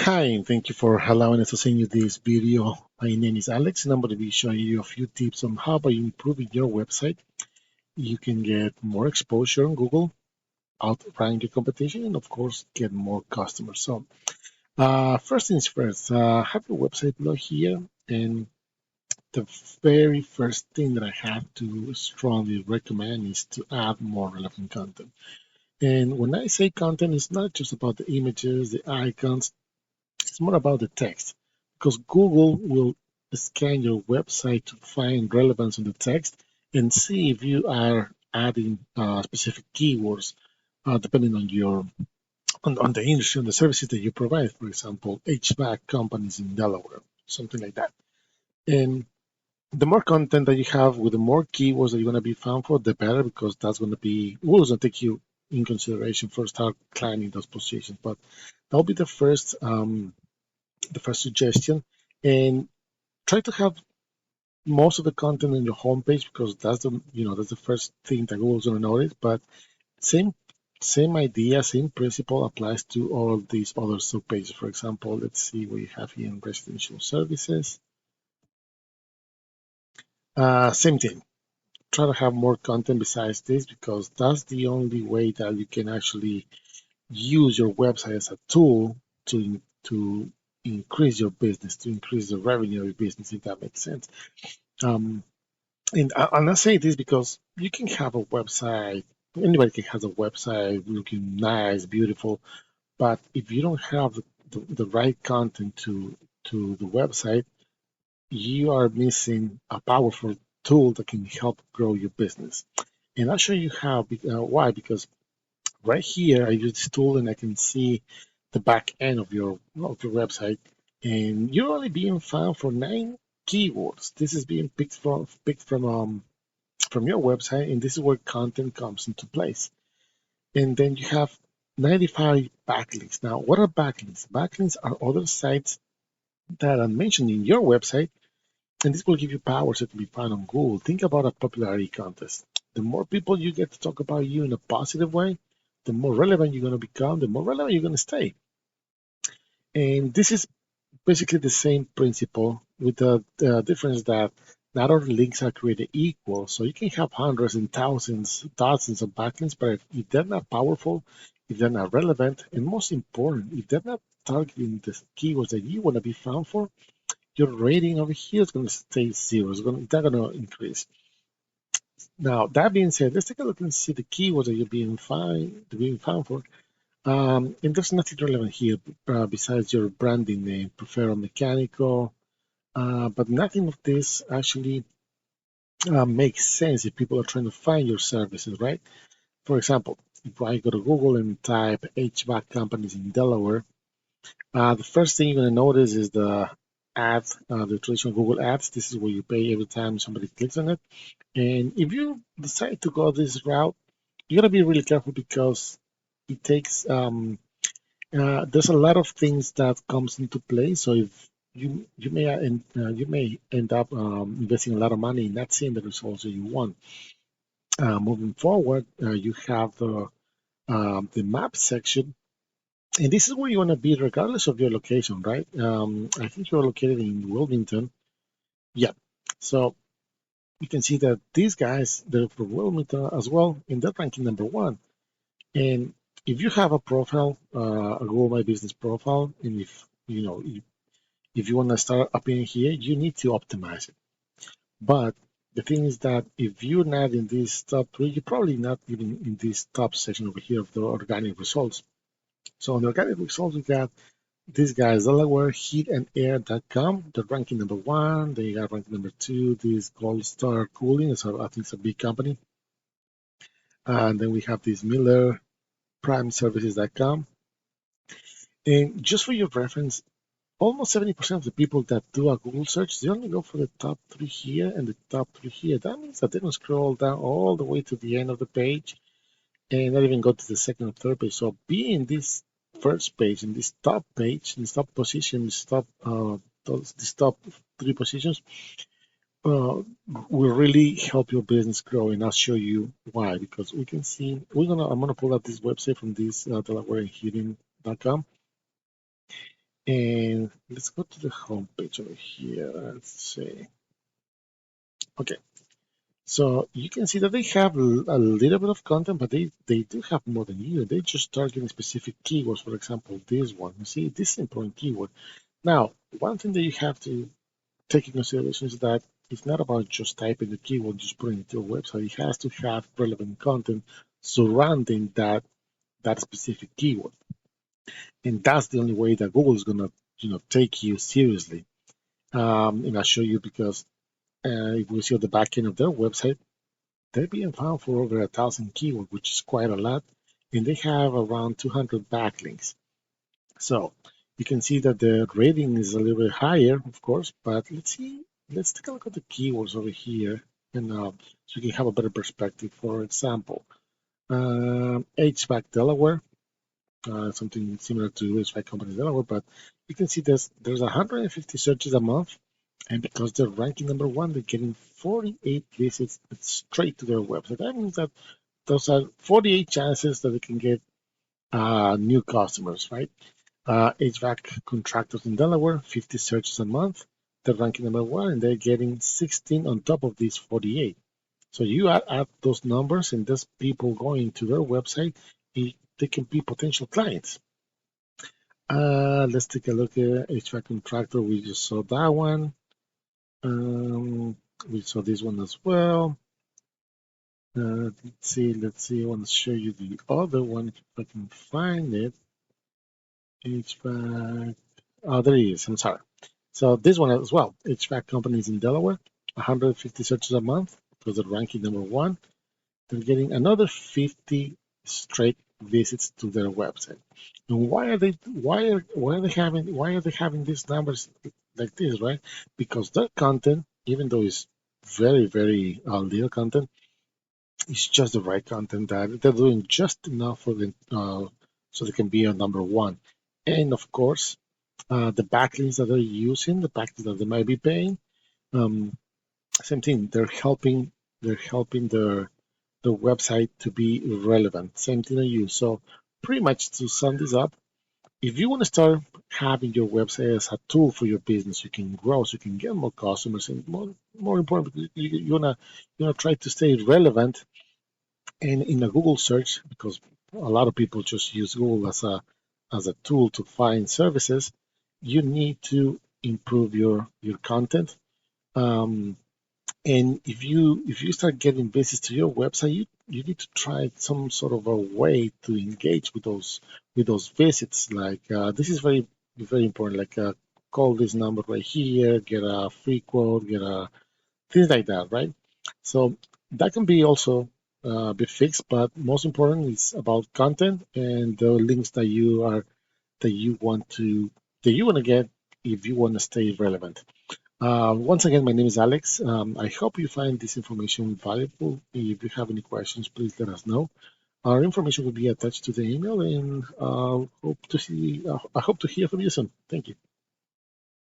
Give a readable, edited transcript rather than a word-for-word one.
Hi, and thank you for allowing us to send you this video. My name is Alex, and I'm going to be showing you a few tips on how by improving your website, you can get more exposure on Google, outrank your competition, and of course, get more customers. So, first things first, have your website below here, and the very first thing that I have to strongly recommend is to add more relevant content. And when I say content, it's not just about the images, the icons. It's more about the text because Google will scan your website to find relevance in the text and see if you are adding specific keywords depending on your on the industry and the services that you provide. For example, HVAC companies in Delaware, something like that. And the more content that you have with the more keywords that you're going to be found for, the better because that's going to be Google's going to take you in consideration for start climbing those positions. But that'll be the first suggestion, and try to have most of the content on your homepage because that's the first thing that Google's going to notice. But same same idea, same principle applies to all these other sub pages. For example, let's see what you have here in residential services. Same thing. Try to have more content besides this because that's the only way that you can actually use your website as a tool to increase your business, to increase the revenue of your business, if that makes sense. Um, and I say this because you can have a website, anybody can have a website looking nice, beautiful, but if you don't have the right content to the website, you are missing a powerful tool that can help grow your business. And I'll show you how. Why? Because right here, I use this tool and I can see the back end of your website, and you're only being found for 9 keywords. This is being picked from your website, and this is where content comes into place. And then you have 95 backlinks. Now, what are backlinks? Backlinks are other sites that are mentioned in your website, and this will give you power to be found on Google. Think about a popularity contest. The more people you get to talk about you in a positive way, the more relevant you're going to become, the more relevant you're going to stay. And this is basically the same principle with the difference that not all links are created equal. So you can have hundreds and thousands, dozens of backlinks, but if they're not powerful, if they're not relevant, and most important, if they're not targeting the keywords that you want to be found for, your rating over here is going to stay zero. It's not going to increase. Now, that being said, let's take a look and see the keywords that you're being found for. And there's nothing relevant here besides your branding name, prefer mechanical, but nothing of this actually makes sense if people are trying to find your services, right? For example, if I go to Google and type HVAC companies in Delaware, the first thing you're going to notice is the ads, the traditional Google ads. This is where you pay every time somebody clicks on it. And if you decide to go this route, you got to be really careful because it takes there's a lot of things that comes into play. So if you may end up investing a lot of money and not seeing the results that you want. Moving forward, you have the map section, and this is where you want to be regardless of your location, right? I think you're located in Wilmington. Yeah. So you can see that these guys, they're from Wilmington as well, and they're ranking #1. And if you have a profile, a Google My Business profile, and if you want to start appearing here, you need to optimize it. But the thing is that if you're not in this top 3, you're probably not even in this top section over here of the organic results. So on the organic results, we got these guys, Delaware, heatandair.com, they're ranking #1. They got ranking #2. This Gold Star Cooling, so I think it's a big company. And then we have this Miller primeservices.com. And just for your reference, almost 70% of the people that do a Google search, they only go for the top 3 here and the top 3 here. That means that they don't scroll down all the way to the end of the page and not even go to the second or third page. So be in this first page, in this top page, in this top position, these top 3 positions, will really help your business grow. And I'll show you why. Because we can see, I'm gonna pull up this website from this Delaware and Heating.com. And let's go to the home page over here. Let's see. Okay, so you can see that they have a little bit of content, but they do have more than you. They just targeting specific keywords. For example, this one. You see, this is an important keyword. Now, one thing that you have to take into consideration is that it's not about just typing the keyword, just putting it to a website. It has to have relevant content surrounding that specific keyword, and that's the only way that Google is gonna, take you seriously. And I'll show you because if we see at the back end of their website, they're being found for over 1,000 keywords, which is quite a lot, and they have around 200 backlinks. So you can see that the rating is a little bit higher, of course, but let's see. Let's take a look at the keywords over here, and so you can have a better perspective. For example, HVAC Delaware, something similar to HVAC company Delaware, but you can see there's 150 searches a month, and because they're ranking number one, they're getting 48 visits straight to their website. That means that those are 48 chances that they can get new customers, right? HVAC contractors in Delaware, 50 searches a month. They're ranking number one, and they're getting 16 on top of these 48. So you add those numbers, and those people going to their website, they can be potential clients. Let's take a look at HVAC contractor. We just saw that one. We saw this one as well. Let's see. I want to show you the other one if I can find it. HVAC. Oh, there it is. I'm sorry. So this one as well. HVAC companies in Delaware, 150 searches a month because they're ranking number one. They're getting another 50 straight visits to their website. And why are they having these numbers like this, right? Because their content, even though it's very little content, it's just the right content that they're doing just enough for them so they can be on number one. And of course, the backlinks that they're using, the backlinks that they might be paying, um, same thing. They're helping their website to be relevant. Same thing I use. So pretty much to sum this up, if you want to start having your website as a tool for your business, you can grow, so you can get more customers, and more important, you wanna try to stay relevant. And in a Google search, because a lot of people just use Google as a tool to find services, you need to improve your content. Um, and if you start getting visits to your website, you need to try some sort of a way to engage with those visits. Like this is very important. Like call this number right here, get a free quote, get a things like that, right? So that can be also be fixed, but most important is about content and the links that you want to get if you want to stay relevant. Once again, my name is Alex. I hope you find this information valuable. If you have any questions, please let us know. Our information will be attached to the email, and I hope to hear from you soon. Thank you.